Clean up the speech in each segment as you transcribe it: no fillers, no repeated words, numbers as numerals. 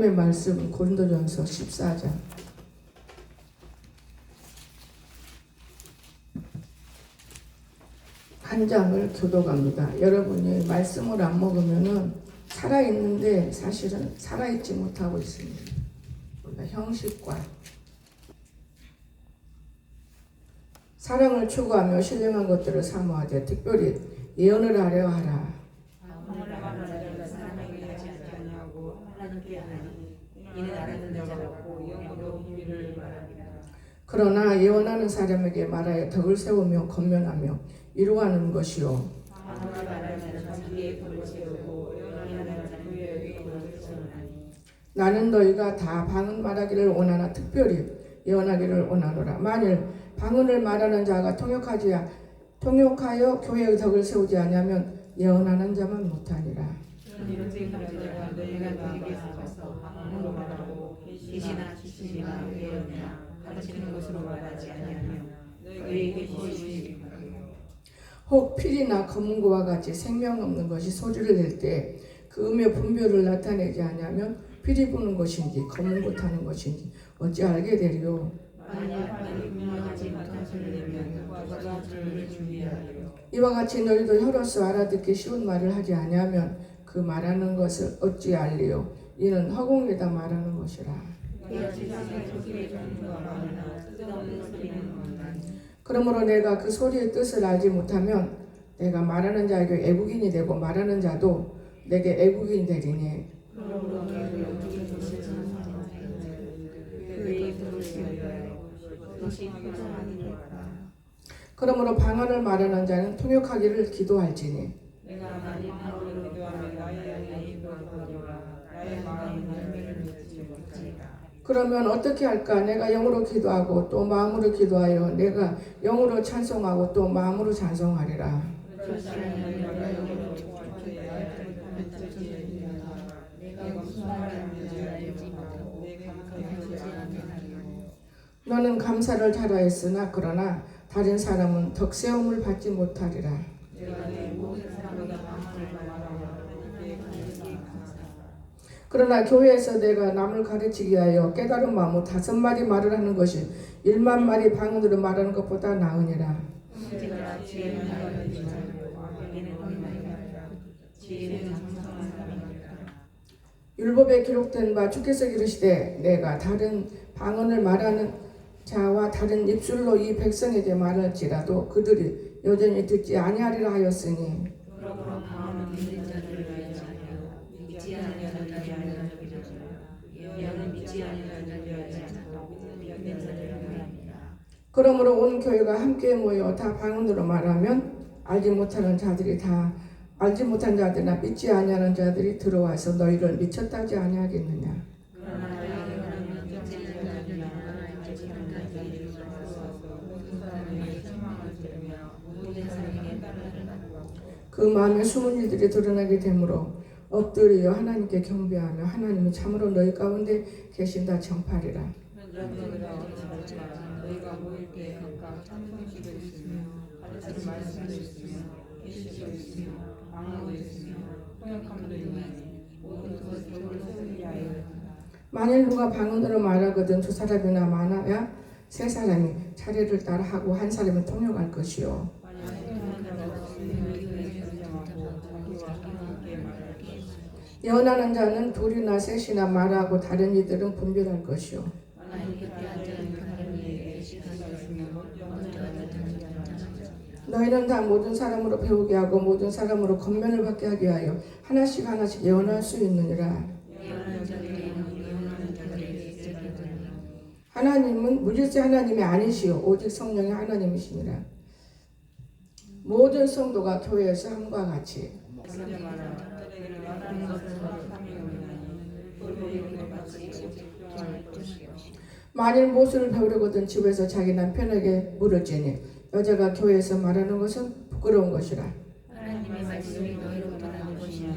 하나님의 말씀 고린도전서 14장. 한 장을 교독합니다. 여러분이 말씀을 안 먹으면은 살아있는데 사실은 살아있지 못하고 있습니다. 형식과 사랑을 추구하며 신령한 것들을 사모하되 특별히 예언을 하려 하라. 그러나 예언하는 사람에게 말하여 덕을 세우며 건면하며 이루어가는 것이요. 나는 너희가 다 방언 말하기를 원하나 특별히 예언하기를 원하노라. 만일 방언을 말하는 자가 통역하여 교회의 덕을 세우지 아니하면 예언하는 자만 못하니라. 계시나 지식이나 예언이나 가르치는 것으로 말하지 아니하며 너희에게 지식이 혹 필이나 검은고와 같이 생명 없는 것이 소리를 낼 때 그 음의 분별을 나타내지 아니하면 필이 부는 것인지 검은고 타는 것인지 어찌 알게 되리요. 이와 같이 너희도 혀로서 알아듣기 쉬운 말을 하지 아니하면 그 말하는 것을 어찌 알리요. 이는 허공에다 말하는 것이라. 그러므로 내가 그 소리의 뜻을 알지 못하면 내가 말하는 자에게 애국인이 되고 말하는 자도 내게 애국인이 되리니. 그러므로 방언을 말하는 자는 통역하기를 기도할지니. 그러면 어떻게 할까? 내가 영으로 기도하고 또 마음으로 기도하여 내가 영으로 찬송하고 또 마음으로 찬송하리라. 너는 감사를 잘하였으나 그러나 다른 사람은 덕세움을 받지 못하리라. 그러나 교회에서 내가 남을 가르치기 위하여 깨달은 마음으로 5마디 말을 하는 것이 1만 마디 방언으로 말하는 것보다 나으니라. 율법에 기록된 바 주께서 이르시되 내가 다른 방언을 말하는 자와 다른 입술로 이 백성에게 말할지라도 그들이 여전히 듣지 아니하리라 하였으니. 그러므로 온 교회가 함께 모여 다 방언으로 말하면 알지 못하는 자들이나 믿지 아니하는 자들이 들어와서 너희를 미쳤다지 아니하겠느냐. 그 마음에 숨은 일들이 드러나게 되므로 엎드려 하나님께 경배하며 하나님은 참으로 너희 가운데 계신다 전파리라. 너희가 모일 때 각각 찬송시도 있으며 가르치는 말씀도 있으며 계시도 있으며 방언도 있으며 통역함도 있나니 모든 것을 덕을 세우기 하여. 만일 누가 방언으로 말하거든 2사람이나 많아야 3사람이 차례를 따라 하고 한 사람이 통역할 것이요. 예언하는 자는 2이나 3이나 말하고 다른 이들은 분별할 것이요. 너희는 다 모든 사람으로 배우게 하고 모든 사람으로 권면을 받게 하게 하여 하나씩 예언할 수 있느니라. 하나님은 무질서 하나님이 아니시오 오직 성령의 하나님이시니라. 모든 성도가 교회에서 함과 같이 만일 무엇을 배우려거든 집에서 자기 남편에게 물을지니 여자가 교회에서 말하는 것은 부끄러운 것이라. 하나님의 말씀이 너희로부터 나온 것이냐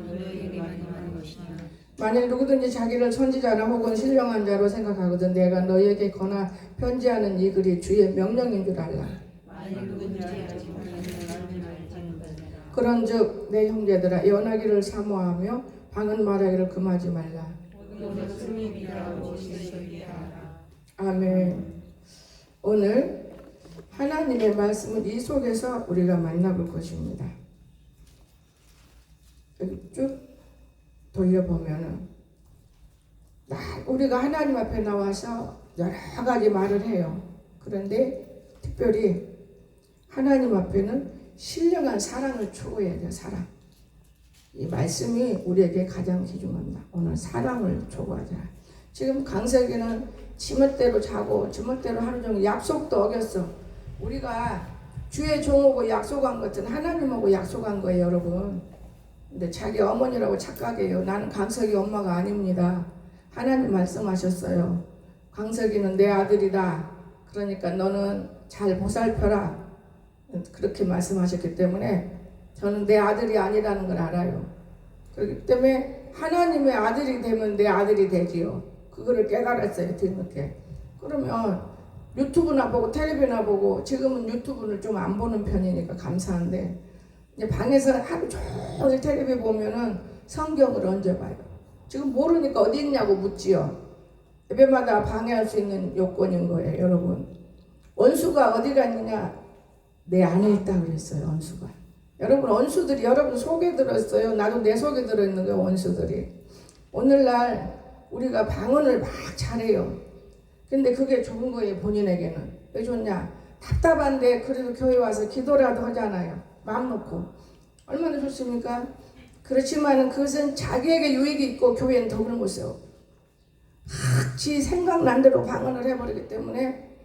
너희에게 말하는 것이냐. 만일 누구든지 자기를 선지자나 혹은 신령한 자로 생각하거든 내가 너희에게 거나 편지하는 이 글이 주의 명령인 줄 알라. 그런즉 내 형제들아 예언하기를 사모하며 방언 말하기를 금하지 말라. 목숨이 비하고 지으시리이다. 아멘. 오늘 하나님의 말씀은 이 속에서 우리가 만나볼 것입니다. 여기 쭉 돌려보면은 우리가 하나님 앞에 나와서 여러 가지 말을 해요. 그런데 특별히 하나님 앞에는 신령한 사랑을 추구해야 돼요. 사랑. 이 말씀이 우리에게 가장 귀중합니다. 오늘 사랑을 추구하자. 지금 강석이는 지멋대로 자고 지멋대로 하루 종일 약속도 어겼어. 우리가 주의 종하고 약속한 것은 하나님하고 약속한 거예요, 여러분. 근데 자기 어머니라고 착각해요. 나는 강석이 엄마가 아닙니다. 하나님 말씀하셨어요. 강석이는 내 아들이다. 그러니까 너는 잘 보살펴라. 그렇게 말씀하셨기 때문에 저는 내 아들이 아니라는 걸 알아요. 그렇기 때문에 하나님의 아들이 되면 내 아들이 되지요. 그거를 깨달았어요, 뒤늦게. 그러면 유튜브나 보고 텔레비나 보고, 지금은 유튜브를 좀 안 보는 편이니까 감사한데, 이제 방에서 하루 종일 텔레비 보면은 성경을 얹어봐요. 지금 모르니까 어디 있냐고 묻지요. 예배마다 방해할 수 있는 요건인 거예요, 여러분. 원수가 어디가 있느냐? 내 안에 있다 그랬어요, 원수가. 여러분, 원수들이 여러분 속에 들었어요. 나도 내 속에 들어있는 거예요, 원수들이. 오늘날 우리가 방언을 막 잘해요. 근데 그게 좋은 거예요, 본인에게는. 왜 좋냐? 답답한데 그래도 교회 와서 기도라도 하잖아요. 마음 놓고. 얼마나 좋습니까? 그렇지만 그것은 자기에게 유익이 있고 교회는 덕을 못 세워. 지 생각난 대로 방언을 해버리기 때문에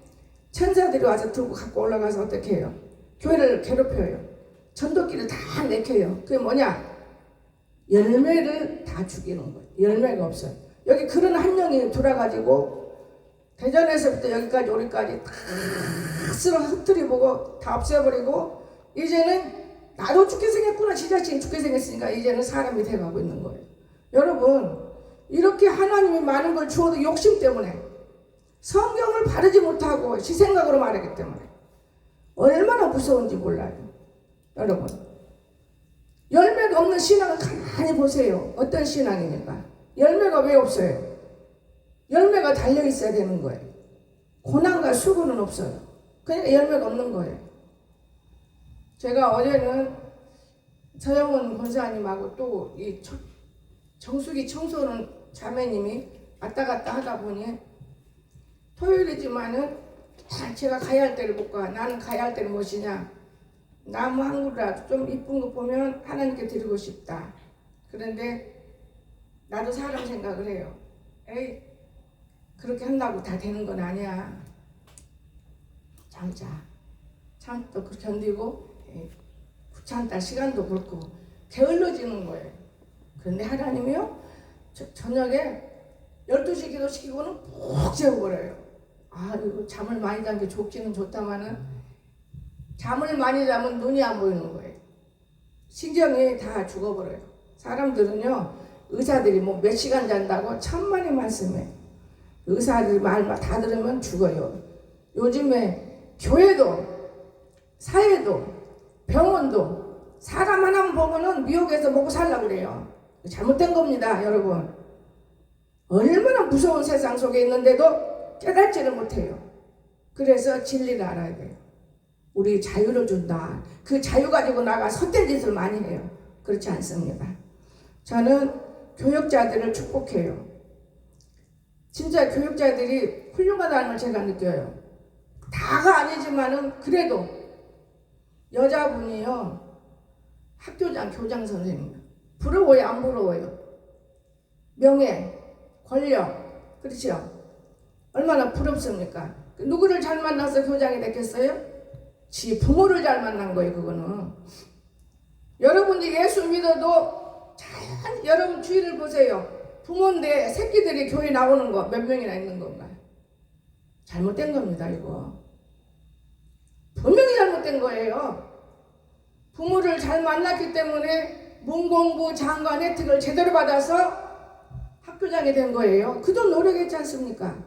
천사들이 와서 들고 갖고 올라가서 어떻게 해요? 교회를 괴롭혀요. 전도끼를 다 내켜요. 그게 뭐냐? 열매를 다 죽이는 거예요. 열매가 없어요. 여기 그런 한 명이 돌아가지고 대전에서부터 여기까지 오리까지 다 쓸어 흩트려보고 다 없애버리고, 이제는 나도 죽게 생겼구나, 지자체는 죽게 생겼으니까 이제는 사람이 돼가고 있는 거예요. 여러분, 이렇게 하나님이 많은 걸 주어도 욕심 때문에, 성경을 바르지 못하고 시생각으로 말하기 때문에 얼마나 무서운지 몰라요. 여러분, 열매가 없는 신앙을 가만히 보세요. 어떤 신앙입니까? 열매가 왜 없어요? 열매가 달려있어야 되는 거예요. 고난과 수고는 없어요. 그러니까 열매가 없는 거예요. 제가 어제는 서영원 권사님하고 또 이 정수기 청소는 자매님이 왔다 갔다 하다 보니, 토요일이지만은 제가 가야 할 때를 못 가. 나는 가야 할 때를 무엇이냐? 나무 한 그루라도 좀 이쁜 거 보면 하나님께 드리고 싶다. 그런데 나도 사람 생각을 해요. 에이, 그렇게 한다고 다 되는 건 아니야. 참자. 또 그렇게 견디고, 귀찮다, 시간도 그렇고 게을러지는 거예요. 그런데 하나님이요, 저녁에 12시 기도시키고는 푹 재워버려요. 아, 이거 잠을 많이 잔 게 좋기는 좋다마는 잠을 많이 자면 눈이 안 보이는 거예요. 신경이 다 죽어버려요. 사람들은요, 의사들이 뭐 몇 시간 잔다고 천만의 말씀해. 의사들 말 다 들으면 죽어요. 요즘에 교회도, 사회도, 병원도 사람 하나만 보고는 미혹해서 먹고 살려고 그래요. 잘못된 겁니다, 여러분. 얼마나 무서운 세상 속에 있는데도 깨닫지를 못해요. 그래서 진리를 알아야 돼요. 우리 자유를 준다. 그 자유 가지고 나가 헛된 짓을 많이 해요. 그렇지 않습니다. 저는 교육자들을 축복해요. 진짜 교육자들이 훌륭하다는 걸 제가 느껴요. 다가 아니지만은 그래도 여자분이요, 학교장, 교장 선생님 부러워요, 안 부러워요? 명예, 권력, 그렇죠? 얼마나 부럽습니까? 누구를 잘 만나서 교장이 됐겠어요? 지 부모를 잘 만난 거예요, 그거는. 여러분이 예수 믿어도 잘, 여러분 주위를 보세요. 부모인데 새끼들이 교회 나오는 거 몇 명이나 있는 건가? 잘못된 겁니다, 이거. 분명히 잘못된 거예요. 부모를 잘 만났기 때문에 문공부 장관 혜택을 제대로 받아서 학교장이 된 거예요. 그도 노력했지 않습니까?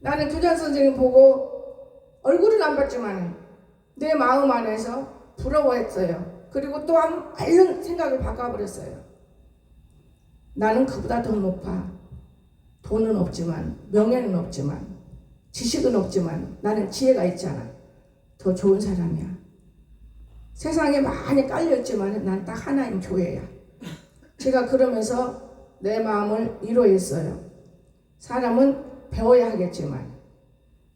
나는 교장 선생님 보고 얼굴은 안 봤지만 내 마음 안에서 부러워했어요. 그리고 또한 얼른 생각을 바꿔버렸어요. 나는 그보다 더 높아. 돈은 없지만, 명예는 없지만, 지식은 없지만 나는 지혜가 있잖아. 더 좋은 사람이야. 세상에 많이 깔려있지만 난 딱 하나인 교회야. 제가 그러면서 내 마음을 위로했어요. 사람은 배워야 하겠지만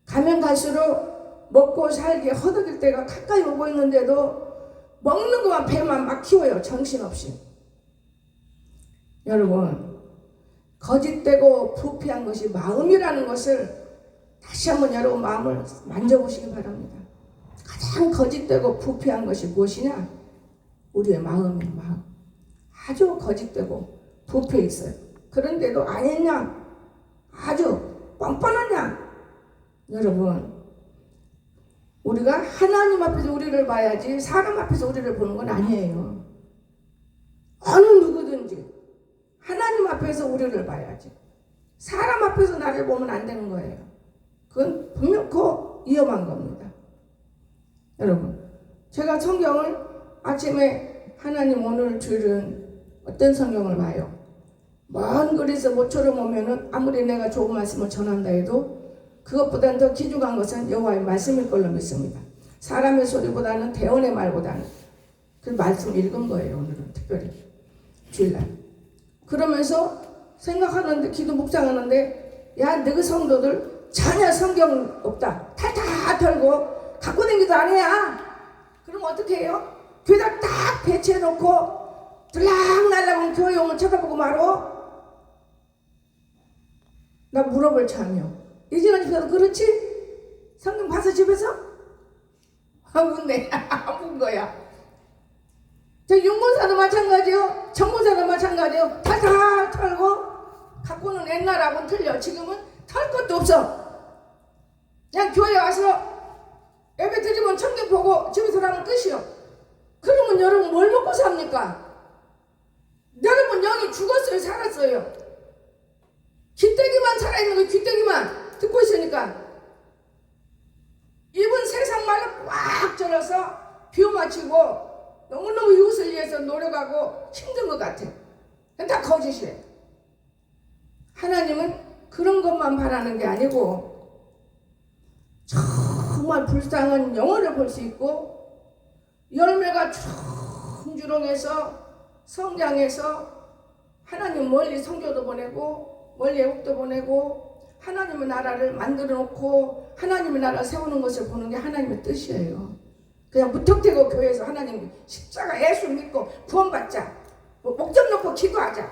가면 갈수록 먹고 살기 허덕일 때가 가까이 오고 있는데도 먹는 것만 배만 막 키워요. 정신없이. 여러분, 거짓되고 부패한 것이 마음이라는 것을 다시 한번 여러분 마음을 만져보시기 바랍니다. 가장 거짓되고 부패한 것이 무엇이냐? 우리의 마음이에요. 마음. 아주 거짓되고 부패 있어요. 그런데도 아니냐? 아주 뻔뻔하냐? 여러분, 우리가 하나님 앞에서 우리를 봐야지 사람 앞에서 우리를 보는 건 아니에요. 어느 누구든지 하나님 앞에서 우리를 봐야지. 사람 앞에서 나를 보면 안 되는 거예요. 그건 분명코 위험한 겁니다. 여러분, 제가 성경을 아침에 하나님 오늘 주일은 어떤 성경을 봐요? 먼 거리에서 모처럼 오면은 아무리 내가 좋은 말씀을 전한다 해도 그것보다는 더 귀중한 것은 여호와의 말씀일 걸로 믿습니다. 사람의 소리보다는 대언의 말보다는 그 말씀 읽은 거예요. 오늘은 특별히 주일날. 그러면서 생각하는데 기도 묵상하는데 야, 너희 성도들 전혀 성경 없다. 탈탈 털고 갖고 다니기도 안 해야. 그럼 어떻게 해요? 교회다 딱 배치해놓고 들락날락 교회 오면 쳐다보고 말어. 나 물어볼 참여. 이제는 집에서 그렇지? 성경 봐서 집에서? 묻네. 문 거야. 저 윤문사도 마찬가지요. 정문사도 마찬가지요. 탈탈 털고 갖고는 옛날하고는 틀려. 지금은 털 것도 없어. 그냥 교회 와서 예배 드리면 성경 보고 집에서 하면 끝이요. 그러면 여러분 뭘 먹고 삽니까? 여러분 영이 죽었어요? 살았어요? 귀때기만 살아있는 거예요. 귀때기만 듣고 있으니까. 입은 세상 말로 꽉 절어서 비워 맞추고 너무너무 이웃을 위해서 노력하고 힘든 것 같아. 다 거짓이에요. 하나님은 그런 것만 바라는 게 아니고 정말 불쌍한 영혼을 볼 수 있고 열매가 주렁주렁해서 성장해서 하나님 멀리 성교도 보내고 멀리 애국도 보내고 하나님의 나라를 만들어 놓고 하나님의 나라를 세우는 것을 보는 게 하나님의 뜻이에요. 그냥 무턱대고 교회에서 하나님 십자가 예수 믿고 구원받자, 목적 놓고 기도하자,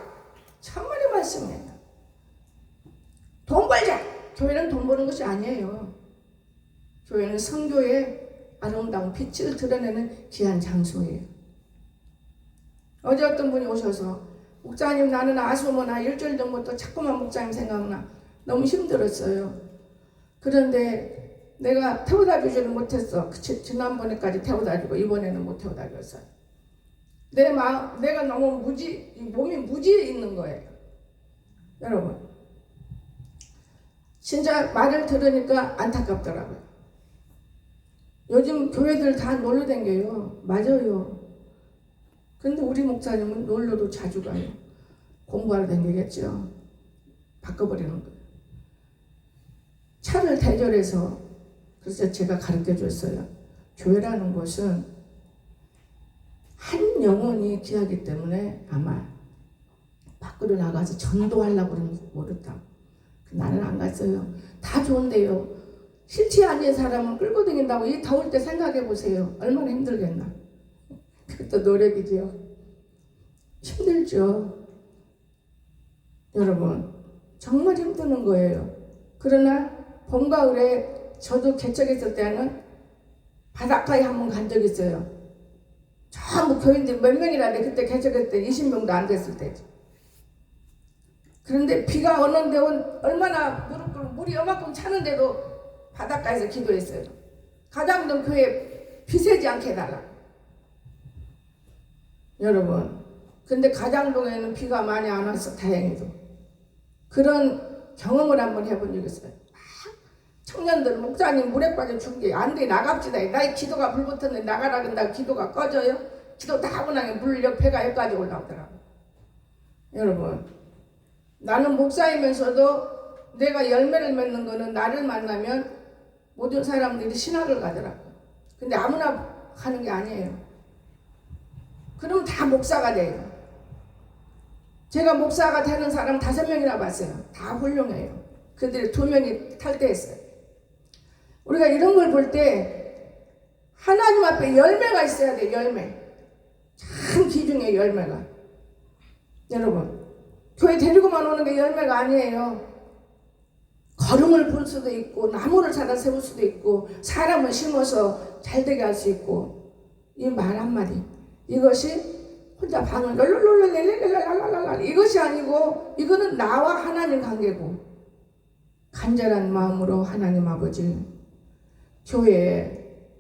참말의 말씀이에요. 돈 벌자. 교회는 돈 버는 것이 아니에요. 교회는 성교의 아름다운 빛을 드러내는 귀한 장소예요. 어제 어떤 분이 오셔서 목사님, 나는 아수모나 일주일 전부터 자꾸만 목사님 생각나. 너무 힘들었어요. 그런데 내가 태워다 주지는 못했어. 지난번에까지 태워다 주고 이번에는 못 태워다 줬어요. 내가 너무 몸이 무지에 있는 거예요. 여러분, 진짜 말을 들으니까 안타깝더라고요. 요즘 교회들 다 놀러 댕겨요. 맞아요. 근데 우리 목사님은 놀러도 자주 가요. 공부하러 댕기겠죠. 바꿔버리는 거예요. 차를 대절해서, 그래서 제가 가르쳐 줬어요. 교회라는 것은 한 영혼이 귀하기 때문에 아마 밖으로 나가서 전도하려고 그러면 모르다. 나는 안 갔어요. 다 좋은데요. 싫지 않은 사람은 끌고 다닌다고 이 더울 때 생각해 보세요. 얼마나 힘들겠나. 그것도 노력이지요. 힘들죠. 여러분, 정말 힘드는 거예요. 그러나 봄, 가을에 저도 개척했을 때는 바닷가에 한번 간 적이 있어요. 전부 교인들 몇 명이라는데 그때 개척했을 때 20명도 안 됐을 때죠. 그런데 비가 오는데 얼마나 물이 요만큼 차는데도 바닷가에서 기도했어요. 가장동 교회 비 새지 않게 해달라. 여러분, 근데 가장동에는 비가 많이 안 왔어. 다행히도. 그런 경험을 한번 해본 적이 있어요. 청년들, 목사님 물에 빠져 죽은 게 안 돼, 나갑시다. 나의 기도가 불붙었는데 나가라 근다 기도가 꺼져요? 기도 다 하고 나면 물 옆에가 여기까지 올라오더라고요. 여러분, 나는 목사이면서도 내가 열매를 맺는 거는 나를 만나면 모든 사람들이 신학을 가더라고. 근데 아무나 가는 게 아니에요. 그럼 다 목사가 돼요. 제가 목사가 되는 사람 5명이나 봤어요. 다 훌륭해요. 그들이 2명이 탈퇴했어요. 우리가 이런 걸 볼 때 하나님 앞에 열매가 있어야 돼. 열매. 참 귀중해 열매가. 여러분, 교회 데리고만 오는 게 열매가 아니에요. 걸음을 볼 수도 있고 나무를 사다 세울 수도 있고 사람을 심어서 잘되게 할 수 있고, 이 말 한마디, 이것이 혼자 방을 랄랄랄랄랄랄랄랄랄 이것이 아니고, 이거는 나와 하나님 관계고, 간절한 마음으로 하나님 아버지 교회의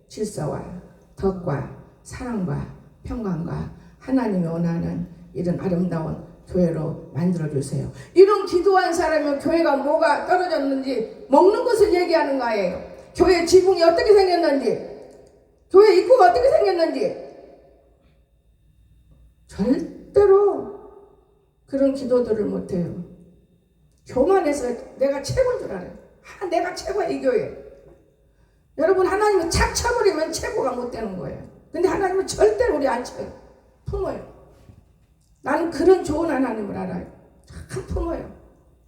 질서와 덕과 사랑과 평강과 하나님이 원하는 이런 아름다운 교회로 만들어주세요. 이런 기도한 사람은 교회가 뭐가 떨어졌는지 먹는 것을 얘기하는 거예요. 교회 지붕이 어떻게 생겼는지, 교회 입구가 어떻게 생겼는지. 절대로 그런 기도들을 못해요. 교만해서 내가 최고인 줄 알아요. 내가 최고야 이 교회. 여러분, 하나님은 착 쳐버리면 최고가 못 되는 거예요. 근데 하나님은 절대로 우리 안 쳐요. 품어요. 나는 그런 좋은 하나님을 알아요. 참 품어요.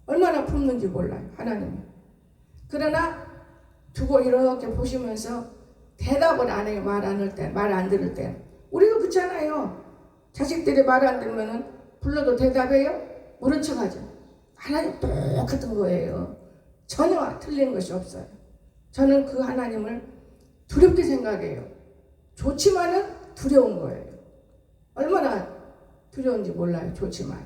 얼마나 품는지 몰라요, 하나님이. 그러나 두고 이렇게 보시면서 대답을 안 해요. 말 안 들을 때. 우리도 그렇잖아요. 자식들이 말 안 들으면 불러도 대답해요? 모른 척 하죠. 하나님 똑같은 거예요. 전혀 틀린 것이 없어요. 저는 그 하나님을 두렵게 생각해요. 좋지만은 두려운 거예요. 얼마나 두려운지 몰라요. 좋지만.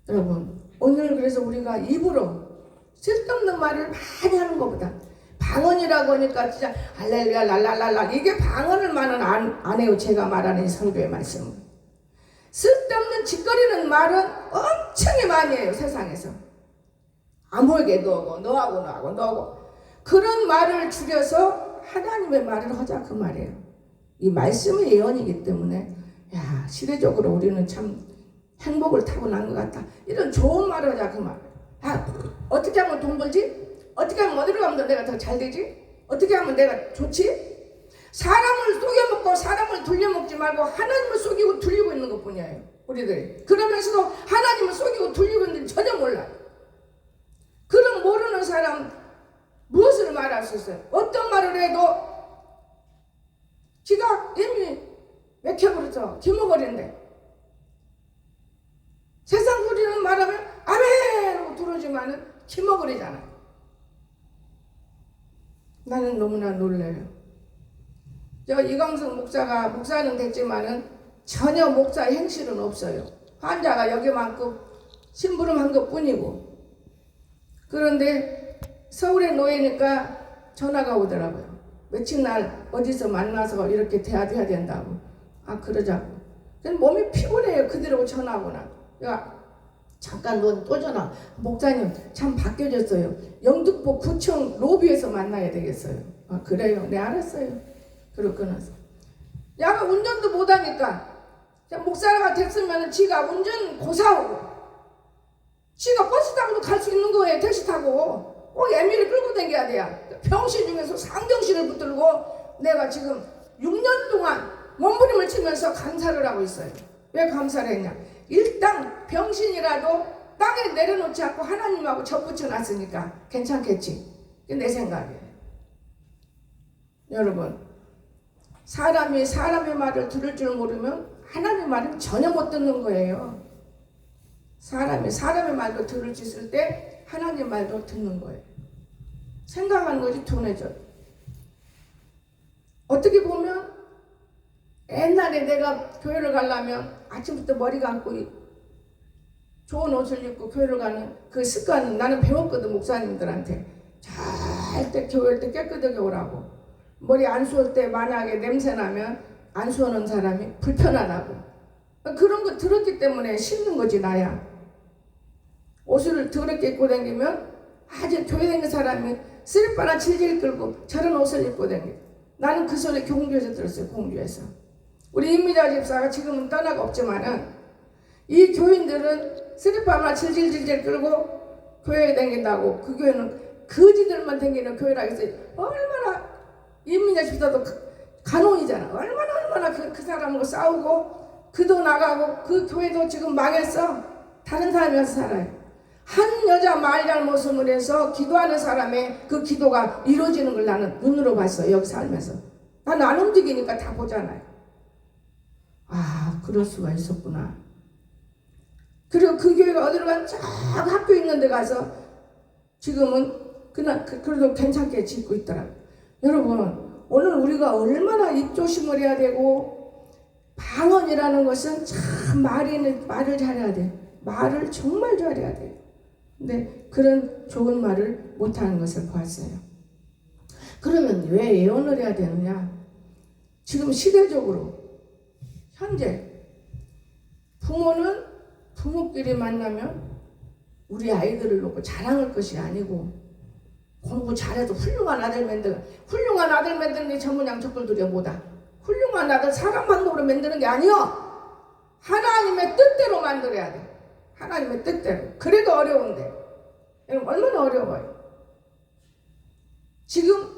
여러분, 오늘 그래서 우리가 입으로 쓸데없는 말을 많이 하는 것보다, 방언이라고 하니까 진짜 할렐루야 랄랄랄라, 이게 방언을만은 안 해요. 제가 말하는 이 설교의 말씀은. 쓸데없는 짓거리는 말은 엄청이 많이 해요. 세상에서. 아무에게 너하고 그런 말을 줄여서 하나님의 말을 하자, 그 말이에요. 이 말씀의 예언이기 때문에, 야, 시대적으로 우리는 참 행복을 타고난 것 같다, 이런 좋은 말을 하자, 그 말. 야, 어떻게 하면 돈 벌지? 어떻게 하면 어디로 가면 내가 더 잘 되지? 어떻게 하면 내가 좋지? 사람을 속여먹고 사람을 돌려먹지 말고 하나님을 속이고 돌리고 있는 것 뿐이에요, 우리들이. 그러면서도 하나님을 속이고 돌리고 있는지 전혀 몰라요. 그런 모르는 사람 무엇을 말할 수 있어요? 어떤 말을 해도 지가 이미 맥혀버렸죠. 기모거리인데. 세상 소리는 말하면 아멘 하고 들어오지만은 기모거리잖아요. 나는 너무나 놀래요. 저 이광석 목사가 목사는 됐지만은 전혀 목사 행실은 없어요. 환자가 여기만큼 심부름한 것 뿐이고. 그런데 서울에 놓이니까 전화가 오더라고요. 며칠 날 어디서 만나서 이렇게 대화해야 된다고. 아, 그러자고. 몸이 피곤해요. 그대로 전화하고 나. 야, 잠깐 넌 또 전화. 목사님 참 바뀌어졌어요. 영등포 구청 로비에서 만나야 되겠어요. 아, 그래요? 네, 알았어요. 그러고 끊었어. 야가 운전도 못하니까 목사가 됐으면 지가 운전 고사하고 지가 버스 타고도 갈 수 있는 거예요. 택시 타고. 꼭 애미를 끌고 다녀야 돼요. 병실 중에서 상병실을 붙들고 내가 지금 6년 동안 몸부림을 치면서 감사를 하고 있어요. 왜 감사를 했냐? 일단 병신이라도 땅에 내려놓지 않고 하나님하고 접붙여 놨으니까 괜찮겠지. 그게 내 생각이에요. 여러분, 사람이 사람의 말을 들을 줄 모르면 하나님의 말은 전혀 못 듣는 거예요. 사람이 사람의 말도 들을 수 있을 때 하나님의 말도 듣는 거예요. 생각하는 것이 둔해져요. 어떻게 보면 옛날에 내가 교회를 가려면 아침부터 머리 감고 좋은 옷을 입고 교회를 가는 그 습관은 나는 배웠거든. 목사님들한테 절대 교회를 때 깨끗하게 오라고. 머리 안 수올 때 만약에 냄새 나면 안 수오는 사람이 불편하다고. 그런 거 들었기 때문에 씻는 거지. 나야 옷을 더럽게 입고 다니면 아주 교회 다니는 사람이 쓰리바나 질질 끌고 저런 옷을 입고 다녀. 나는 그 소리 공주에서 들었어요. 공주에서. 우리 임미자 집사가 지금은 떠나가 없지만은 이 교인들은 쓰리밤을 질질질질 끌고 교회에 다닌다고 그 교회는 거지들만 다니는 교회라 해서 얼마나 인민의 집사도 간홍이잖아. 얼마나 그 사람하고 싸우고 그도 나가고 그 교회도 지금 망했어. 다른 사람이 와서 살아요. 한 여자 말 잘못을 해서 기도하는 사람의 그 기도가 이루어지는 걸 나는 눈으로 봤어요. 여기 살면서. 나는 안 움직이니까 다 보잖아요. 아, 그럴 수가 있었구나. 그리고 그 교회가 어디로 가면 쫙 학교 있는 데 가서 지금은 그래도 괜찮게 짓고 있더라고요. 여러분, 오늘 우리가 얼마나 입조심을 해야 되고, 방언이라는 것은 참 말을 잘해야 돼. 말을 정말 잘해야 돼. 근데 그런 좋은 말을 못하는 것을 보았어요. 그러면 왜 예언을 해야 되느냐? 지금 시대적으로 현재 부모는 부모끼리 만나면 우리 아이들을 놓고 자랑할 것이 아니고 공부 잘해도 훌륭한 아들 만드는 게 전문양 적글들이야 뭐다. 훌륭한 아들 사람 방법으로 만드는 게 아니요. 하나님의 뜻대로 만들어야 돼. 하나님의 뜻대로. 그래도 어려운데. 여러분 얼마나 어려워요. 지금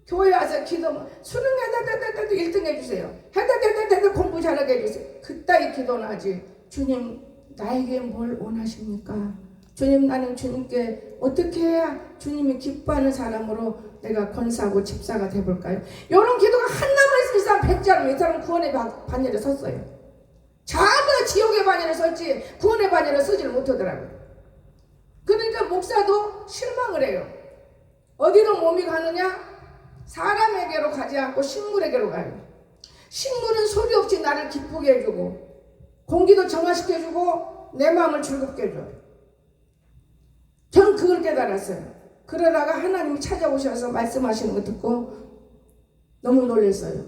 교회 와서 기도하면 수능 해다 1등 해주세요. 해다 공부 잘하게 해주세요. 그따위 기도는 하지. 주님 나에게 뭘 원하십니까? 주님 나는 주님께 어떻게 해야 주님이 기뻐하는 사람으로 내가 권사하고 집사가 돼볼까요? 이런 기도가 하나만 있으면 이 사람 백자로 이 사람 구원의 반열에 섰어요. 전부 지옥의 반열에 섰지 구원의 반열에 서지를 못하더라고요. 그러니까 목사도 실망을 해요. 어디로 몸이 가느냐? 사람에게로 가지 않고 식물에게로 가요. 식물은 소리 없이 나를 기쁘게 해주고 공기도 정화시켜주고 내 마음을 즐겁게 해줘요. 저는 그걸 깨달았어요. 그러다가 하나님이 찾아오셔서 말씀하시는 거 듣고 너무 놀랐어요.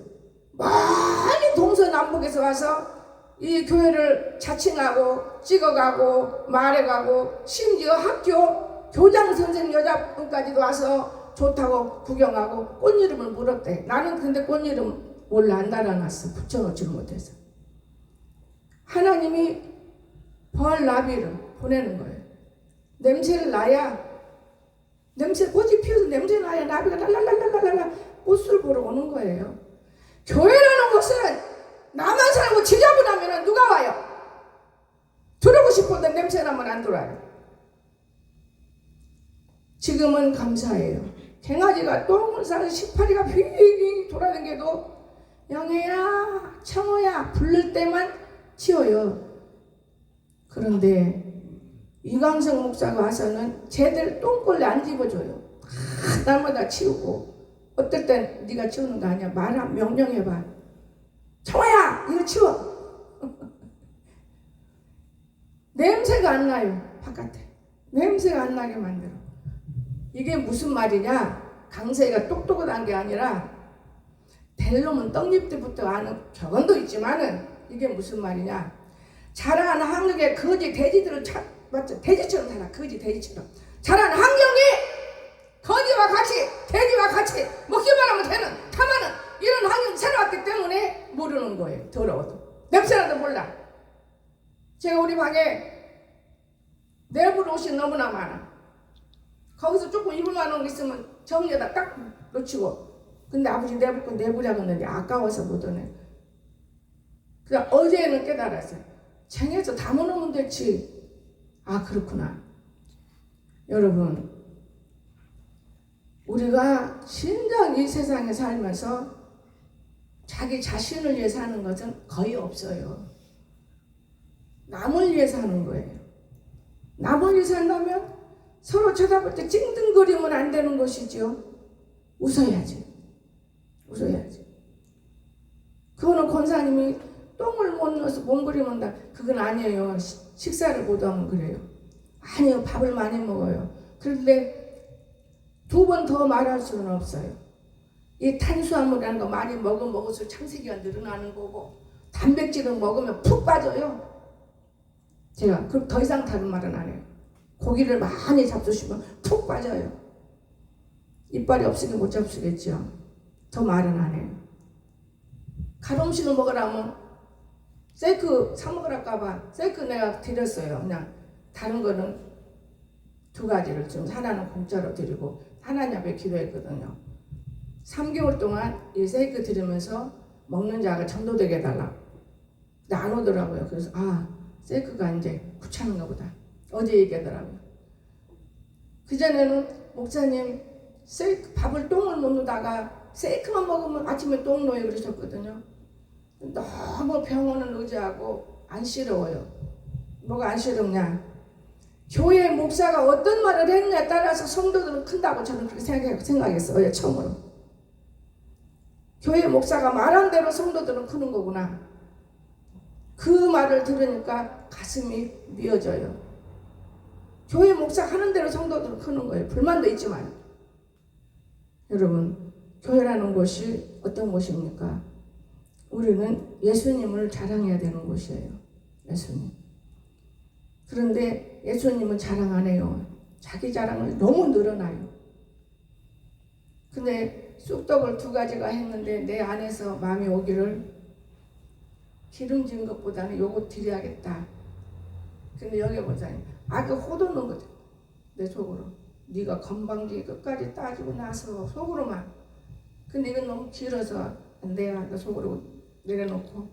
많이 동서남북에서 와서 이 교회를 자칭하고 찍어가고 말해가고 심지어 학교 교장 선생님 여자분까지도 와서 좋다고 구경하고 꽃 이름을 물었대. 나는 근데 꽃 이름 몰라 안 달아놨어. 붙여놓지를 못해서. 하나님이 벌 나비를 보내는 거예요. 냄새를 나야 꽃이 피어서 냄새 나야 나비가 랄랄랄랄랄라 꽃을 보러 오는 거예요. 교회라는 것은 나만 살고 지저분하면 누가 와요? 들어오고 싶어도 냄새 나면 안 들어와요. 지금은 감사해요. 강아지가 똥을 싸서 18이가 휘휘 돌아다녀도 영애야 청호야 부를 때만 치워요. 그런데 이광석 목사가 와서는 쟤들 똥걸레 안 집어줘요. 날마다 치우고 어떨 땐 네가 치우는 거 아니야. 명령해봐. 청아야 이거 치워. 냄새가 안 나요. 바깥에 냄새가 안 나게 만들어. 이게 무슨 말이냐? 강세가 똑똑한 게 아니라 될 놈은 떡잎 때부터 아는 격언도 있지만은 이게 무슨 말이냐? 자라는 한국의 거지 돼지들을 맞죠? 돼지처럼 살아. 거지 돼지처럼 자라는 환경이 거지와 같이 돼지와 같이 먹기만 하면 되는 가만은 이런 환경이 살아왔기 때문에 모르는 거예요. 더러워도 냄새나도 몰라. 제가 우리 방에 내부로 옷이 너무나 많아. 거기서 조금 입을 만한 거 있으면 정리에다 딱 놓치고 근데 아버지 내부 건 내부라고 했는데 아까워서 못 오네. 그냥 어제는 깨달았어요. 쟁여서 담아놓으면 되지. 아 그렇구나. 여러분 우리가 진정 이 세상에 살면서 자기 자신을 위해 사는 것은 거의 없어요. 남을 위해 사는 거예요. 남을 위해 산다면 서로 쳐다볼 때 찡등거리면 안 되는 것이죠. 웃어야지. 그거는 권사님이 똥을 못 넣어서 몸부림한다. 그건 아니에요. 식사를 못 하면 그래요. 아니요. 밥을 많이 먹어요. 그런데 2번 더 말할 수는 없어요. 이 탄수화물이라는 거 많이 먹을수록 창세기가 늘어나는 거고 단백질을 먹으면 푹 빠져요. 제가 그럼 더 이상 다른 말은 안 해요. 고기를 많이 잡수시면 푹 빠져요. 이빨이 없으니 못 잡수겠죠. 더 말은 안 해요. 가lum식을 먹으라면 세이크 사 먹으랄까봐 세이크 내가 드렸어요. 그냥 다른 거는 2가지를 좀 하나는 공짜로 드리고 하나는 앞에 기도했거든요. 3개월 동안 이 세이크 드리면서 먹는 자가 전도되게 해달라. 근데 안 오더라고요. 그래서 세이크가 이제 귀찮은가 보다. 어제 얘기하더라고요. 그전에는 목사님 세이크 밥을 똥을 못 누다가 세이크만 먹으면 아침에 똥 놓여 그러셨거든요. 너무 병원을 의지하고 안쓰러워요. 뭐가 안쓰럽냐? 교회 목사가 어떤 말을 했느냐에 따라서 성도들은 큰다고 저는 그렇게 생각했어요. 처음으로. 교회 목사가 말한 대로 성도들은 크는 거구나. 그 말을 들으니까 가슴이 미어져요. 교회 목사 하는 대로 성도들은 크는 거예요. 불만도 있지만. 여러분, 교회라는 곳이 어떤 곳입니까? 우리는 예수님을 자랑해야 되는 곳이에요. 예수님. 그런데 예수님은 자랑 안 해요. 자기 자랑을 너무 늘어나요. 근데 쑥떡을 2가지가 했는데 내 안에서 마음이 오기를 기름진 것보다는 요거 드려야겠다. 근데 여기 보자니 그 호도 넣은 거죠. 내 속으로. 네가 건방지게 끝까지 따지고 나서 속으로만. 근데 이건 너무 길어서 내가 속으로 내려놓고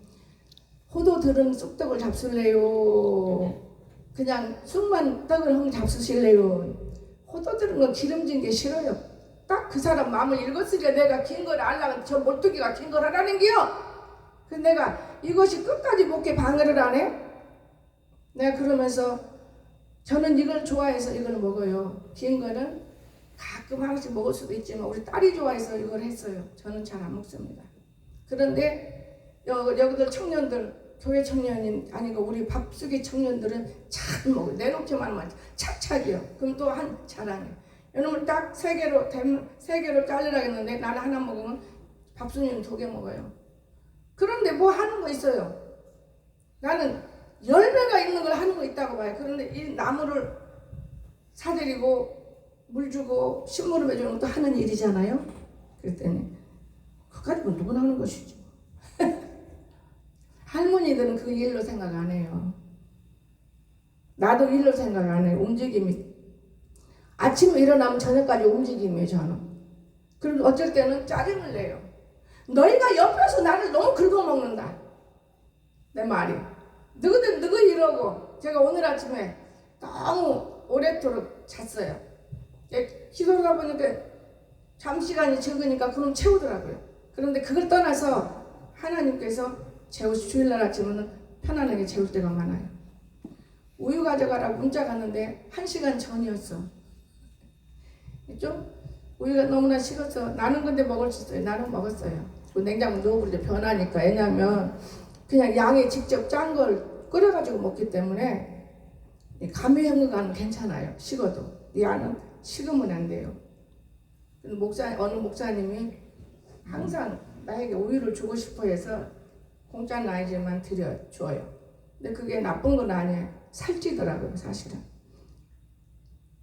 호도 들은 쑥떡을 잡술래요? 그냥 쑥만 떡을 잡수실래요? 호도 들은 건 기름진 게 싫어요. 딱 그 사람 마음을 읽었으려 내가 긴 걸 알라고 저 몰뚜기가 긴 걸 하라는 게요. 그래서 내가 이것이 끝까지 먹게 방해를 안 해? 내가 그러면서 저는 이걸 좋아해서 이걸 먹어요. 긴 거는 가끔 하나씩 먹을 수도 있지만 우리 딸이 좋아해서 이걸 했어요. 저는 잘 안 먹습니다. 그런데 여기들 청년들 교회 청년이 아니고 우리 밥수기 청년들은 잘 먹어요. 내놓기만 하면 착착이요. 그럼 또 한 자랑이에요. 이놈을 딱 3개로 자르라 했는데 나는 하나 먹으면 밥수님은 2개 먹어요. 그런데 뭐 하는 거 있어요. 나는 열매가 있는 걸 하는 거 있다고 봐요. 그런데 이 나무를 사들이고 물 주고 식물을 맺어주는 것도 하는 일이잖아요. 그랬더니 그거 가지고 누구나 하는 것이죠. 할머니들은 그 일로 생각 안 해요. 나도 일로 생각 안 해요. 움직임이 아침에 일어나면 저녁까지 움직임이에요. 저는. 그리고 어쩔 때는 짜증을 내요. 너희가 옆에서 나를 너무 긁어먹는다. 내 말이. 너희들 이러고 제가 오늘 아침에 너무 오래도록 잤어요. 기도하다 보니까 잠시간이 적으니까 그럼 채우더라고요. 그런데 그걸 떠나서 하나님께서 주일날 아침에는 편안하게 재울 때가 많아요. 우유 가져가라고 문자 갔는데 1시간 전이었어. 좀 우유가 너무나 식어서 나는 근데 먹을 수 있어요. 나는 먹었어요. 그 냉장고 넣어버리죠. 변하니까. 왜냐하면 그냥 양이 직접 짠 걸 끓여가지고 먹기 때문에 감유형과는 괜찮아요. 식어도. 이 안은 식으면 안 돼요. 어느 목사님이 항상 나에게 우유를 주고 싶어 해서 공짜는 아니지만 줘요. 근데 그게 나쁜 건 아니에요. 살찌더라고요, 사실은.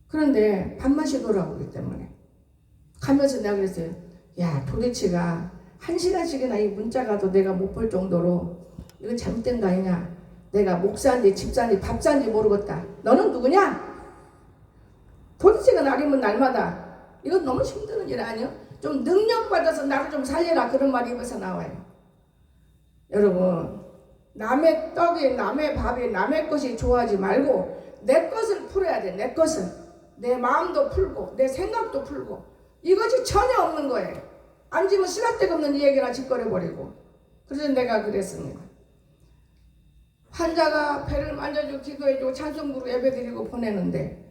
그런데 밥맛이 돌아오기 때문에 가면서 내가 그랬어요. 야, 도대체가 1시간씩이나 이 문자 가도 내가 못 볼 정도로 이거 잘못된 거 아니냐. 내가 목사인지 집사인지 밥사인지 모르겠다. 너는 누구냐? 도대체가 날이면 날마다 이건 너무 힘드는 일 아니요? 좀 능력받아서 나를 좀 살려라. 그런 말이 입에서 나와요. 여러분, 남의 떡이 남의 밥이 남의 것이 좋아하지 말고 내 것을 풀어야 돼. 내 것을. 내 마음도 풀고 내 생각도 풀고 이것이 전혀 없는 거예요. 앉으면 쓰잘데가 없는 이 얘기나 짓거려버리고. 그래서 내가 그랬습니다. 환자가 배를 만져주고 기도해주고 찬송 부르고 예배드리고 보내는데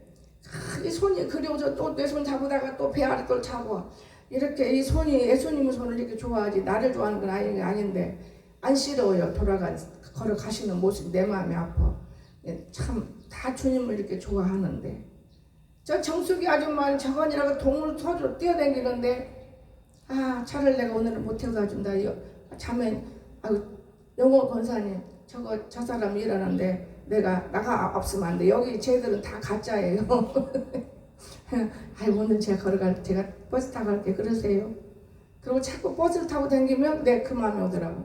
이 손이 그려워서 또 내 손 잡으다가 또 배 아래 또 잡아. 이렇게 이 손이 예수님의 손을 이렇게 좋아하지 나를 좋아하는 건 아닌데 안쓰러워요. 걸어가시는 모습이 내 마음이 아파. 참 다 주님을 이렇게 좋아하는데 저 정숙이 아줌마는 저건이라고 동물 터져 뛰어다니는데 차를 내가 오늘은 못 태워가지고 나 자면 영호 권사님 저 사람 일하는데 내가 나가 없으면 안 돼. 여기 쟤들은 다 가짜예요. 오늘 제가 버스 타고 갈게. 그러세요. 그리고 자꾸 버스를 타고 다니면 내 그 마음이 오더라고.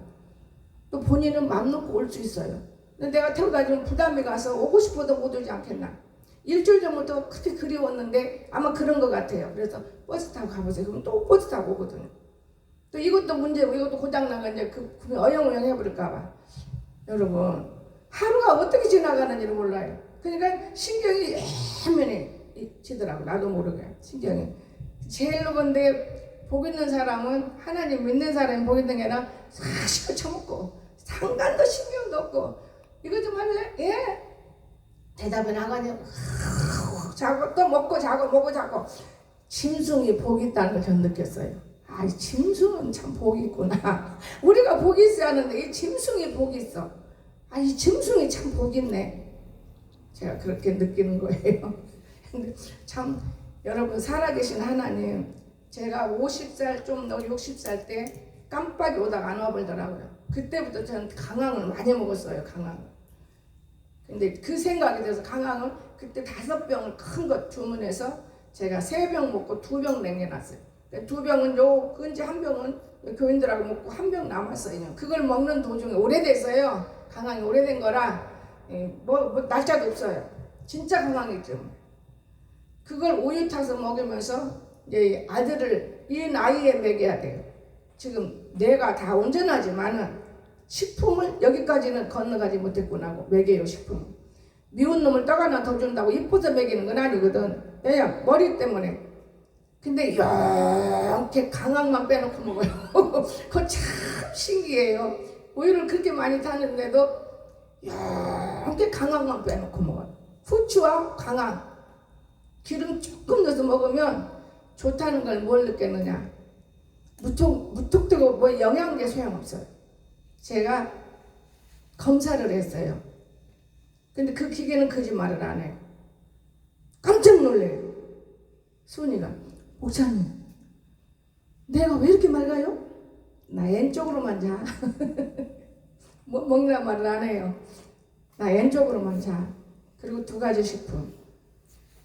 또 본인은 맘 놓고 올 수 있어요. 근데 내가 태우다 주면 부담이 가서 오고 싶어도 못 오지 않겠나. 일주일 전부터 그렇게 그리웠는데 아마 그런 것 같아요. 그래서 버스 타고 가보세요. 그럼 또 버스 타고 오거든요. 또 이것도 문제고 이것도 고장나면 이제 그 어영어영 해버릴까봐. 여러분, 하루가 어떻게 지나가는지를 몰라요. 그러니까 신경이 예민해지더라고. 나도 모르게 신경이. 제일로 근데 복 있는 사람은, 하나님 믿는 사람이 복 있는 게 아니라 사실을 처먹고 상관도 신경도 없고 이거 좀 할래? 예? 대답은 나가냐고. 자고 또 먹고 자고 먹고 자고. 짐승이 복이 있다는 걸 전 느꼈어요. 아, 이 짐승은 참 복이 있구나. 우리가 복이 있어야 하는데 이 짐승이 복이 있어. 아, 이 짐승이 참 복이 있네. 제가 그렇게 느끼는 거예요. 근데 참 여러분, 살아계신 하나님, 제가 50살 좀 넘어 60살 때 깜빡이 오다가 안 와버리더라고요. 그때부터 저는 강황을 많이 먹었어요. 강황. 근데 그 생각이 들어서 강황을 그때 5병을 큰 것 주문해서 제가 3병 먹고 2병 남겨놨어요. 2병은 요 근지 1병은 교인들하고 먹고 1병 남았어요. 그걸 먹는 도중에 오래됐어요. 강황이 오래된 거라 뭐 날짜도 없어요. 진짜 강황이죠. 그걸 우유 타서 먹으면서 이제 아들을 이 나이에 먹여야 돼요. 지금 내가 다 온전하지만은 식품을 여기까지는 건너가지 못했구나 하고 먹여요. 식품. 미운 놈을 떡 하나 더 준다고 이뻐서 먹이는 건 아니거든. 왜냐? 머리 때문에. 근데 이렇게 강황만 빼놓고 먹어요. 그거 참 신기해요. 우유를 그렇게 많이 타는데도 이렇게 강황만 빼놓고 먹어요. 후추와 강황, 기름 조금 넣어서 먹으면 좋다는 걸 뭘 느꼈느냐. 무턱대고 뭐 영양제 소용없어요. 제가 검사를 했어요. 근데 그 기계는 거짓말을 안 해요. 깜짝 놀래요. 순이가, 목사님, 내가 왜 이렇게 맑아요? 나 왼쪽으로만 자. 뭐 먹는 말을 안 해요. 나 왼쪽으로만 자. 그리고 2가지 식품.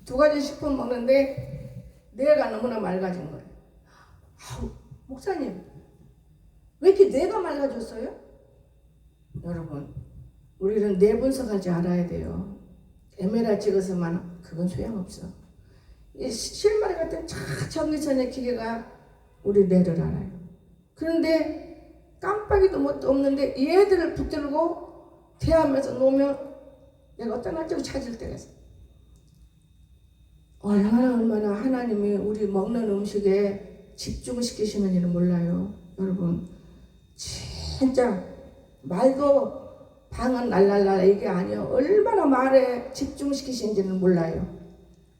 2가지 식품 먹는데 뇌가 너무나 맑아진 거예요. 아우, 목사님, 왜 이렇게 뇌가 맑아졌어요? 여러분, 우리는 뇌 분석할 줄 알아야 돼요. MRI 찍어서만 그건 소용없어. 이 실마리 같은 전기선의 기계가 우리 뇌를 알아요. 그런데 깜빡이도 뭣도 없는데 얘들을 붙들고 대하면서 놓으면 내가 어떤 날짜고 찾을 때가 있어. 얼마나 하나님이 우리 먹는 음식에 집중시키시는지는 몰라요. 여러분, 진짜 말도 방은 날랄라 이게 아니에요. 얼마나 말에 집중시키시는지는 몰라요.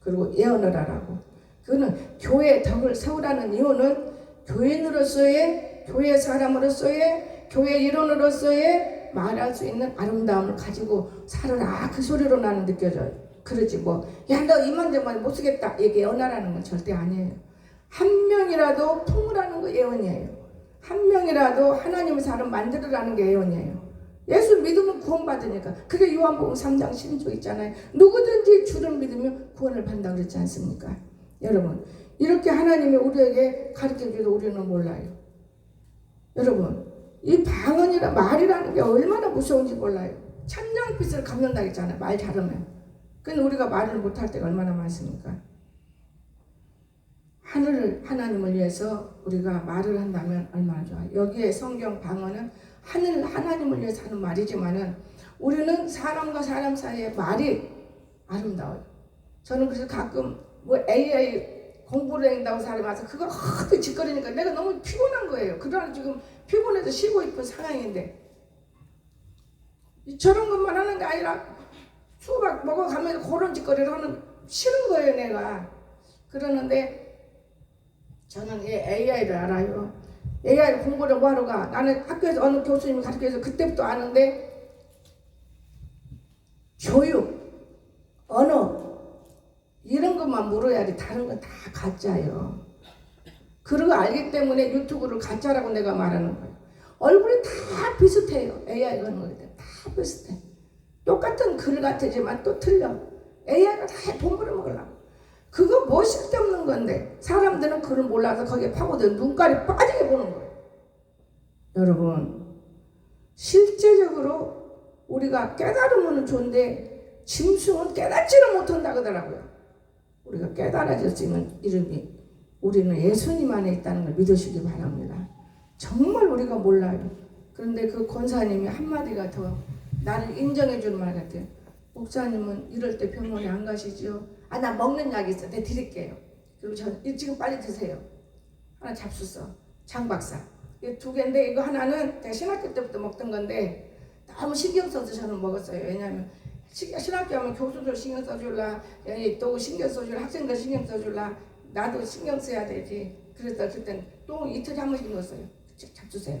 그리고 예언을 하라고. 그거는 교회의 덕을 세우라는 이유는 교인으로서의, 교회 사람으로서의, 교회 일원으로서의 말할 수 있는 아름다움을 가지고 살아라. 그 소리로 나는 느껴져요. 그러지 뭐, 야, 너 이만저만 못 쓰겠다. 이게 예언하라는 건 절대 아니에요. 한 명이라도 품으라는 거 예언이에요. 한 명이라도 하나님의 사람 만들으라는 게 예언이에요. 예수 믿으면 구원받으니까. 그게 요한복음 3장 12절 있잖아요. 누구든지 주를 믿으면 구원을 받는다고 그랬지 않습니까? 여러분, 이렇게 하나님이 우리에게 가르쳐줘도 우리는 몰라요. 여러분, 이 방언이라 말이라는 게 얼마나 무서운지 몰라요. 천냥빛을 갚는다 했잖아요. 말 잘하면. 근데 우리가 말을 못할 때가 얼마나 많습니까? 하나님을 위해서 우리가 말을 한다면 얼마나 좋아요. 여기에 성경 방언은 하나님을 위해서 하는 말이지만은 우리는 사람과 사람 사이의 말이 아름다워요. 저는 그래서 가끔 뭐 AI 공부를 한다고 사람이 와서 그거 하도 짓거리니까 내가 너무 피곤한 거예요. 그러나 지금 피곤해서 쉬고 싶은 상황인데 저런 것만 하는 게 아니라 수박 먹어가면서 그런 짓거리를 하는 싫은 거예요. 내가. 그러는데 저는 이 AI를 알아요. AI 공부를 뭐하러 가? 나는 학교에서 어느 교수님이 가르쳐서 그때부터 아는데 교육, 언어 이런 것만 물어야지 다른 건 다 가짜예요. 그런 거 알기 때문에 유튜브를 가짜라고 내가 말하는 거예요. 얼굴이 다 비슷해요. AI 하는 거기 때문에 다 비슷해. 똑같은 글 같지만 또 틀려. AI가 다 본물을 먹으려고. 그거 뭐 쓸데없는 건데 사람들은 그걸 몰라서 거기에 파고들 눈깔이 빠지게 보는 거예요. 여러분, 실제적으로 우리가 깨달으면 좋은데 짐승은 깨닫지를 못한다 그러더라고요. 우리가 깨달아질 수 있는 이름이 우리는 예수님 안에 있다는 걸 믿으시기 바랍니다. 정말 우리가 몰라요. 그런데 그 권사님이 한마디가 더 나를 인정해 주는 말 같아요. 목사님은 이럴 때 병원에 안 가시죠? 아, 나 먹는 약 있어. 내가 드릴게요. 그리고 지금 빨리 드세요. 하나 잡수서 장박사. 이 두 개인데 이거 하나는 제가 신학교 때부터 먹던 건데 너무 신경 써서 저는 먹었어요. 왜냐하면 신학교 하면 교수들 신경 써줄라, 또 신경 써줄라, 학생들 신경 써줄라, 나도 신경 써야 되지. 그래서 그때는 또 이틀에 한 번씩 넣었어요. 잡수세요.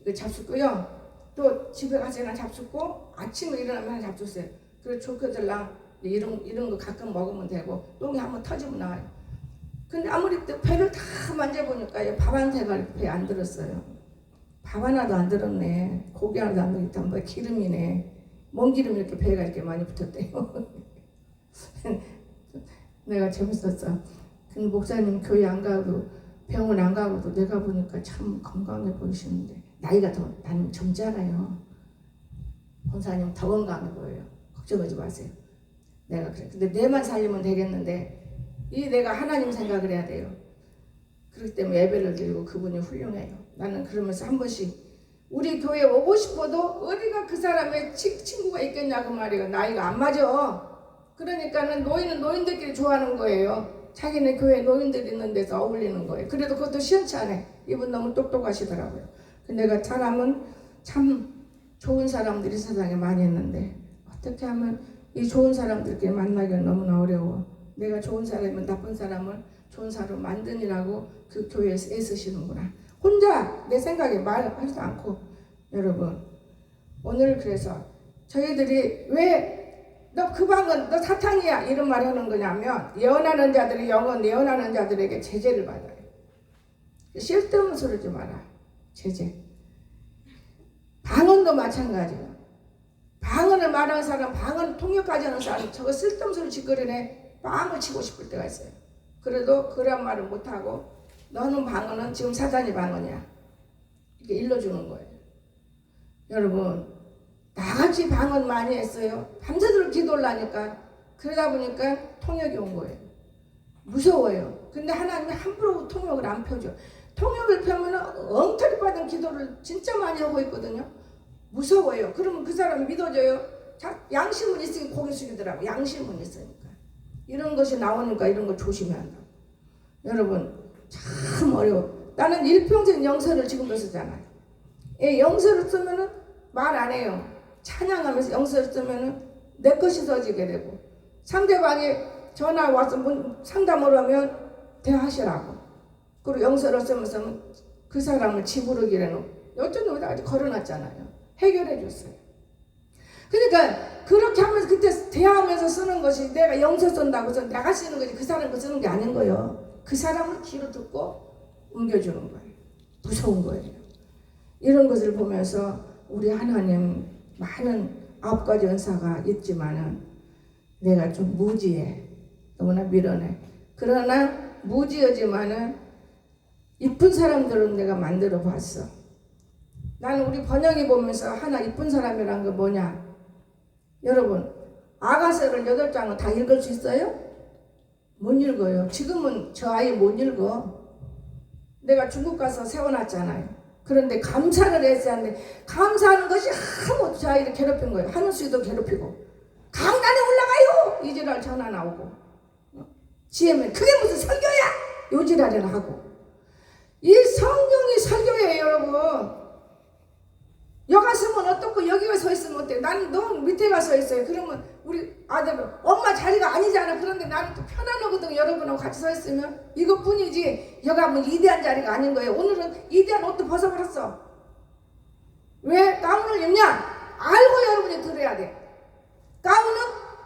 이거 잡수고요. 또 집에 가서 하나 잡수고 아침에 일어나면 하나 잡수세요. 그리고 조카들랑 이런 거 가끔 먹으면 되고 똥이 한번 터지면 나와요. 근데 아무리 배를 다 만져보니까 밥 한 대가 배에 안 들었어요. 밥 하나도 안 들었네. 고기 하나도 안 들었다. 뭐 기름이네. 뭔 기름이 이렇게 배가 이렇게 많이 붙었대요. 내가 재밌었어. 근데 목사님 교회 안 가고 병원 안 가고도 내가 보니까 참 건강해 보이시는데 나이가 더 나는 젊잖아요. 권사님 더 건강해 보여요. 걱정하지 마세요. 내가 그래. 근데 내만 살리면 되겠는데 이 내가 하나님 생각을 해야 돼요. 그렇기 때문에 예배를 드리고 그분이 훌륭해요. 나는 그러면서 한 번씩 우리 교회에 오고 싶어도 어디가 그 사람의 친구가 있겠냐 그 말이에요. 나이가 안 맞아. 그러니까는 노인은 노인들끼리 좋아하는 거예요. 자기네 교회에 노인들 있는 데서 어울리는 거예요. 그래도 그것도 시원치 않아요. 이분 너무 똑똑하시더라고요. 내가 사람은 참 좋은 사람들이 세상에 많이 있는데 어떻게 하면 이 좋은 사람들끼리 만나기가 너무나 어려워. 내가 좋은 사람이면 나쁜 사람을 좋은 사람으로 만드니라고 그 교회에서 애쓰시는구나. 혼자 내 생각에 말하지도 않고. 여러분 오늘 그래서 저희들이 왜 너 그 방은 너 사탄이야 이런 말 하는 거냐면 예언하는 자들이 영은 예언하는 자들에게 제재를 받아요. 쓸데없는 소리 하지 마라. 제재. 방언도 마찬가지야. 방언을 말하는 사람, 방언 통역까지 하는 사람 저거 쓸데없는 소리 짓거리네 빵을 치고 싶을 때가 있어요. 그래도 그런 말을 못하고 너는 방언은 지금 사단이 방언이야 이렇게 일러주는 거예요. 여러분 나같이 방언 많이 했어요. 밤새도록 기도를 하니까 그러다 보니까 통역이 온 거예요. 무서워요. 근데 하나님이 함부로 통역을 안 펴줘. 통역을 펴면 엉터리 받은 기도를 진짜 많이 하고 있거든요. 무서워요. 그러면 그 사람 믿어져요. 양심은 있으니까 고개 숙이더라고. 양심은 있으니까. 이런 것이 나오니까 이런 거 조심해야 한다고. 여러분 참 어려워. 나는 일평생 영서를 지금도 쓰잖아요. 영서를 쓰면은 말 안 해요. 찬양하면서 영서를 쓰면은 내 것이 써지게 되고 상대방이 전화 와서 상담을 하면 대하시라고. 그리고 영서를 쓰면서 그 사람을 지부르기라는 어쩐 여기다 걸어놨잖아요. 해결해 줬어요. 그러니까 그렇게 하면서 그때 대화하면서 쓰는 것이 내가 영서 쓴다고 해서 내가 쓰는 거지 그 사람 거 쓰는 게 아닌 거예요. 그 사람을 귀로 듣고 옮겨주는 거예요. 무서운 거예요. 이런 것을 보면서 우리 하나님 많은 9가지 은사가 있지만은 내가 좀 무지해. 너무나 미련해. 그러나 무지하지만은 이쁜 사람들은 내가 만들어 봤어. 나는 우리 번영이 보면서 하나 이쁜 사람이란 게 뭐냐? 여러분 아가서를 8장은 다 읽을 수 있어요? 못 읽어요. 지금은 저 아이 못 읽어. 내가 중국 가서 세워놨잖아요. 그런데 감사를 했어야 하는데 감사하는 것이 아무것도 저 아이를 괴롭힌 거예요. 하늘수도 괴롭히고 강단에 올라가요! 이지랄 전화 나오고 지혜면 그게 무슨 설교야! 요지랄이나 하고 이 성경이 설교예요. 여러분 여기 갔으면 어떻고 여기가 서 있으면 어때? 나는 너무 밑에 가서 있어요. 그러면 우리 아들은 엄마 자리가 아니잖아. 그런데 나는 또 편안하거든. 여러분하고 같이 서 있으면 이것뿐이지 여기 하면 이대한 자리가 아닌 거예요. 오늘은 이대한 옷도 벗어버렸어. 왜 가운을 입냐? 알고 여러분이 들어야 돼. 가운은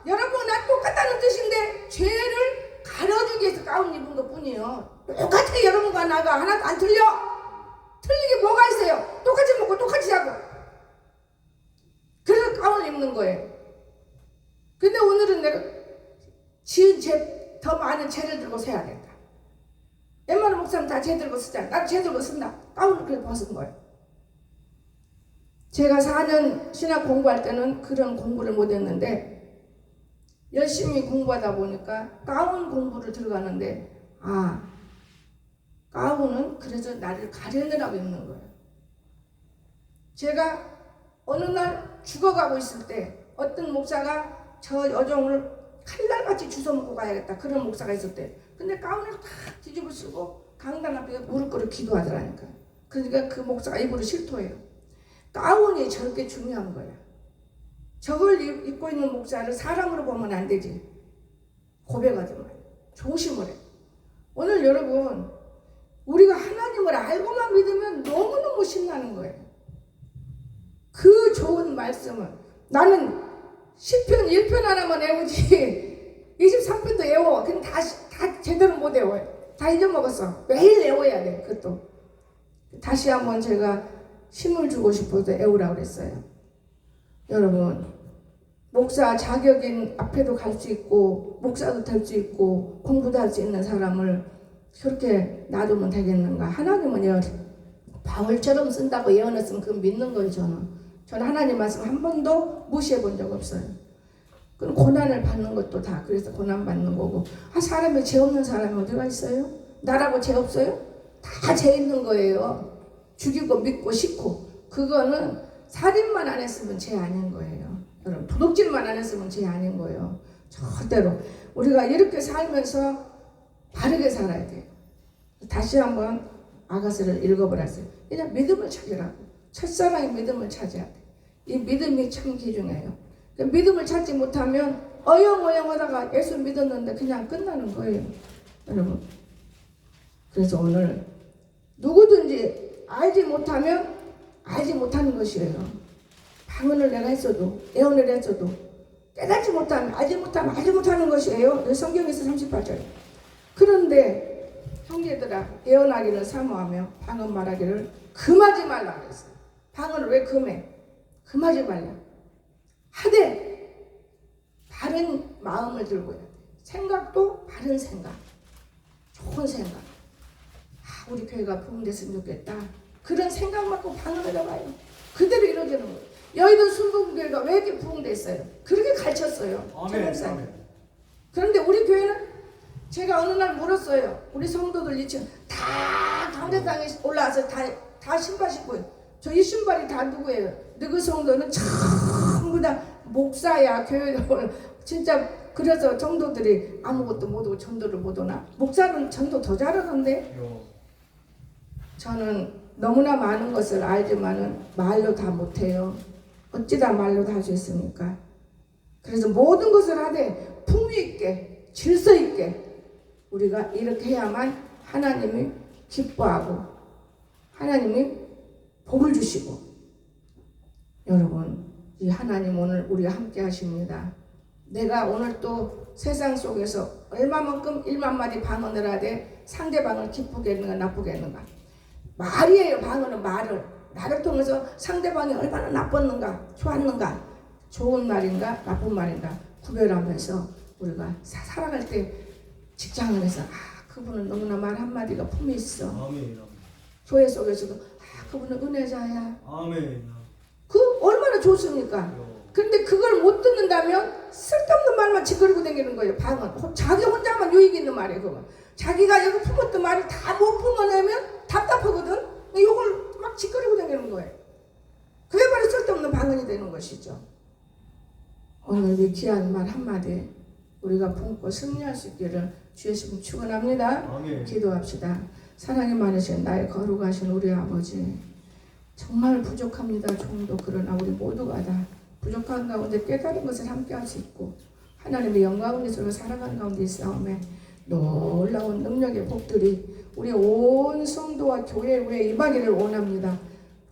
여러분과 똑같다는 뜻인데 죄를 가려주기 위해서 가운 입은 것뿐이에요. 똑같아. 여러분과 나가 하나도 안 틀려. 틀리게 뭐가 있어요? 똑같이 먹고 똑같이 하고. 그래서 가운을 입는 거예요. 근데 오늘은 내가 지은 죄, 더 많은 죄를 들고 서야 된다. 웬만한 목사는 다 죄 들고 쓰잖아. 나도 죄 들고 쓴다. 가운을 그래 벗은 거예요. 제가 4년 신학 공부할 때는 그런 공부를 못했는데 열심히 공부하다 보니까 가운 공부를 들어가는데 가운은 그래서 나를 가리느라고 입는 거예요. 제가 어느 날 죽어가고 있을 때 어떤 목사가 저 여종을 칼날같이 주워먹고 가야겠다 그런 목사가 있을 때 근데 가운을 탁 뒤집어 쓰고 강단 앞에 무릎 꿇어 기도하더라니까요. 그러니까 그 목사가 입으로 실토해요. 가운이 저렇게 중요한 거야. 저걸 입고 있는 목사를 사람으로 보면 안 되지. 고백하지 마요. 조심을 해. 오늘 여러분 우리가 하나님을 알고만 믿으면 너무너무 신나는 거예요. 그 좋은 말씀을 나는 시편 1편 하나만 외우지 23편도 외워. 근데 다 제대로 못 외워요. 다 잊어먹었어. 매일 외워야 돼. 그것도 다시 한번 제가 힘을 주고 싶어서 외우라고 그랬어요. 여러분 목사 자격인 앞에도 갈 수 있고 목사도 될 수 있고 공부도 할 수 있는 사람을 그렇게 놔두면 되겠는가? 하나님은 바울처럼 쓴다고 예언했으면 그건 믿는 거예요. 저는 하나님 말씀 한 번도 무시해 본 적 없어요. 그럼 고난을 받는 것도 다 그래서 고난 받는 거고 사람이 죄 없는 사람이 어디가 있어요? 나라고 죄 없어요? 다 죄 있는 거예요. 죽이고 믿고 싣고 그거는 살인만 안 했으면 죄 아닌 거예요. 여러분 도둑질만 안 했으면 죄 아닌 거예요. 절대로 우리가 이렇게 살면서 바르게 살아야 돼요. 다시 한번 아가서를 읽어보라어요. 그냥 믿음을 찾으라고. 첫사랑의 믿음을 찾아야 돼. 이 믿음이 참 귀중해요. 믿음을 찾지 못하면 어영어영하다가 예수 믿었는데 그냥 끝나는 거예요. 여러분 그래서 오늘 누구든지 알지 못하면 알지 못하는 것이에요. 방언을 내가 했어도 예언을 했어도 깨닫지 못하면 알지 못하는 것이에요. 성경에서 38절. 그런데 형제들아 예언하기를 사모하며 방언 말하기를 금하지 말라 그랬어요. 방언을 왜 금해? 금하지 말라. 하되 바른 마음을 들고 해야 돼. 생각도 바른 생각. 좋은 생각. 우리 교회가 부흥됐으면 좋겠다. 그런 생각 갖고 방언을 해봐요. 그대로 이루어지는 거예요. 여의도 순복음교회가 왜 이렇게 부흥됐어요? 그렇게 가르쳤어요. 아멘. 그런데 우리 교회는 제가 어느 날 물었어요. 우리 성도들 2층 다 강대상에 올라와서 다 신발 신고 저 이 신발이 다 누구예요? 너그 성도는 전부 다 목사야. 교회 진짜 그래서 성도들이 아무것도 못하고 전도를 못하나? 목사는 전도 더 잘하던데? 저는 너무나 많은 것을 알지만은 말로 다 못해요. 어찌다 말로 다 할 수 있습니까? 그래서 모든 것을 하되 품위 있게 질서 있게 우리가 이렇게 해야만 하나님이 기뻐하고 하나님이 복을 주시고 여러분 이 하나님 오늘 우리와 함께 하십니다. 내가 오늘 또 세상 속에서 얼마만큼 1만 마디 방언을 하되 상대방을 기쁘게 했는가 나쁘게 했는가 말이에요. 방언은 말을 나를 통해서 상대방이 얼마나 나빴는가 좋았는가 좋은 말인가 나쁜 말인가 구별하면서 우리가 살아갈 때 직장에서 그분은 너무나 말 한마디가 품이 있어. 아멘. 교회 속에서도 그분은 은혜자야. 아멘. 그 얼마나 좋습니까? 그런데 그걸 못 듣는다면 쓸데없는 말만 짓거리고 다니는 거예요. 방언. 자기 혼자만 유익 있는 말이에요. 그거. 자기가 여기 품었던 말을 다 못 품어내면 답답하거든. 이걸 막 짓거리고 다니는 거예요. 그게 바로 쓸데없는 방언이 되는 것이죠. 오늘 이 귀한 말 한마디 우리가 품고 승리할 수 있기를 주의 이름 축원합니다. 아멘. 기도합시다. 사랑이 많으신 나의 거룩하신 우리 아버지 정말 부족합니다. 종도 그러나 우리 모두가 다 부족한 가운데 깨달은 것을 함께 할 수 있고 하나님의 영광을 위해서 살아가는 가운데 있사오매 놀라운 능력의 복들이 우리 온 성도와 교회 위에 임하기를 원합니다.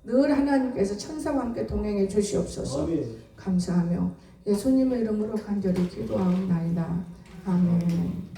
늘 하나님께서 천사와 함께 동행해 주시옵소서. 아멘. 감사하며 예수님의 이름으로 간절히 기도하옵나이다. 아멘.